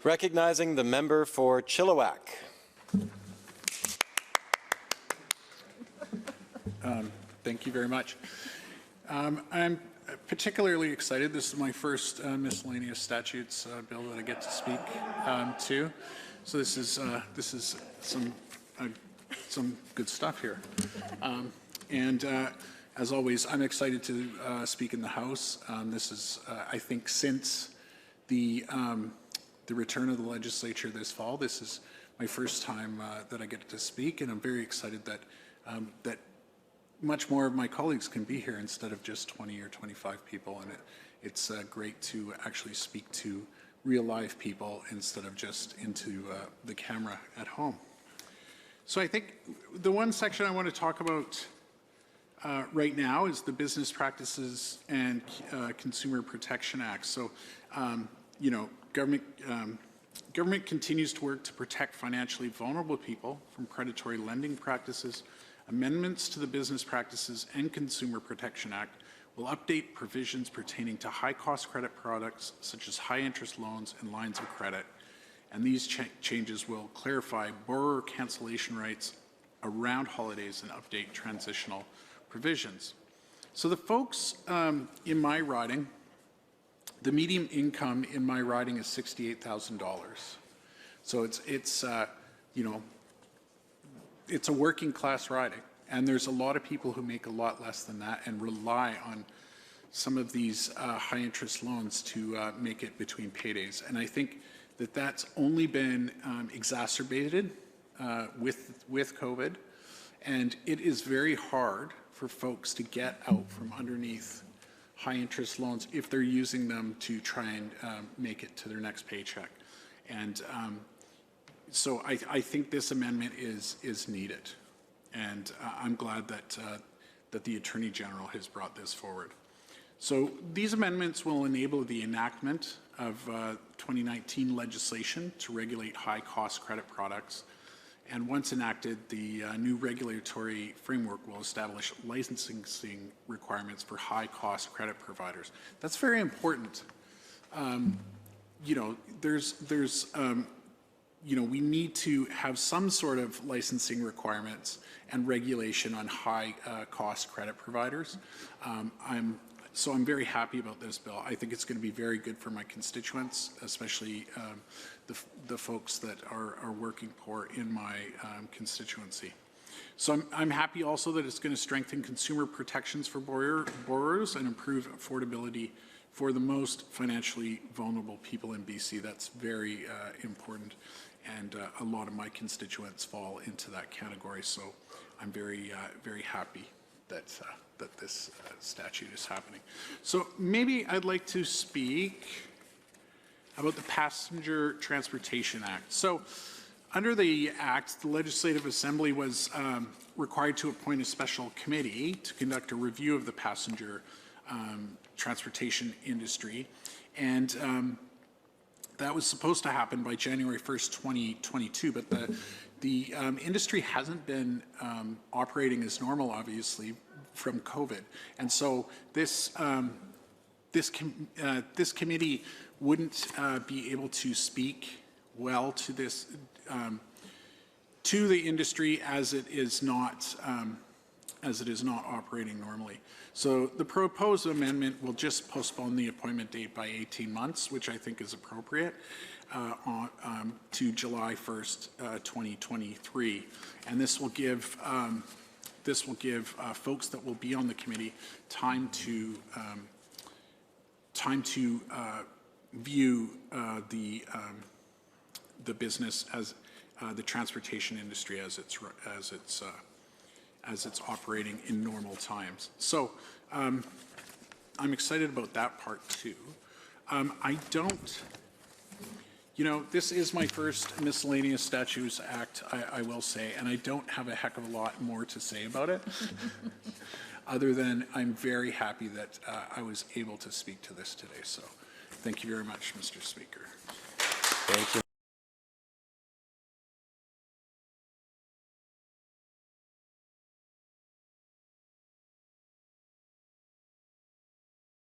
Recognizing the member for Chilliwack. Thank you very much. I'm particularly excited. This is my first miscellaneous statutes bill that I get to speak to. So this is some good stuff here. As always, I'm excited to speak in the House. This is, I think, since the return of the legislature this fall, this is my first time that I get to speak, and I'm very excited that that much more of my colleagues can be here instead of just 20 or 25 people, and it's great to actually speak to real live people instead of just into the camera at home. So I think the one section I want to talk about right now is the Business Practices and Consumer Protection Act. So, you know, government continues to work to protect financially vulnerable people from predatory lending practices. Amendments to the Business Practices and Consumer Protection Act will update provisions pertaining to high-cost credit products such as high-interest loans and lines of credit. And these changes will clarify borrower cancellation rights around holidays and update transitional provisions. So the folks in my riding, the median income in my riding is $68,000. So it's you know, it's a working class riding, and there's a lot of people who make a lot less than that and rely on some of these high interest loans to make it between paydays. And I think that that's only been exacerbated with COVID, and it is very hard for folks to get out from underneath high interest loans if they're using them to try and make it to their next paycheck. And so I think this amendment is needed, and I'm glad that that the Attorney General has brought this forward. So these amendments will enable the enactment of 2019 legislation to regulate high-cost credit products, and once enacted, the new regulatory framework will establish licensing requirements for high-cost credit providers. That's very important. You know, you know, we need to have some sort of licensing requirements and regulation on high-cost credit providers. So I'm very happy about this bill. I think it's going to be very good for my constituents, especially the folks that are working poor in my constituency. So I'm happy also that it's going to strengthen consumer protections for borrowers and improve affordability for the most financially vulnerable people in BC. That's very important, and a lot of my constituents fall into that category. So I'm very happy that that this statute is happening. So maybe I'd like to speak about the Passenger Transportation Act. So under the Act, the Legislative Assembly was required to appoint a special committee to conduct a review of the passenger transportation industry, and that was supposed to happen by January 1st, 2022, but the industry hasn't been operating as normal, obviously, from COVID, and so this committee wouldn't be able to speak well to this to the industry as it is not operating normally. So the proposed amendment will just postpone the appointment date by 18 months, which I think is appropriate, to July 1st, 2023, and this will give folks that will be on the committee time to view the business as the transportation industry as it's operating in normal times. So I'm excited about that part too. I don't, you know, this is my first Miscellaneous Statutes Act, I will say, and I don't have a heck of a lot more to say about it, other than I'm very happy that I was able to speak to this today. So thank you very much, Mr. Speaker. Thank you.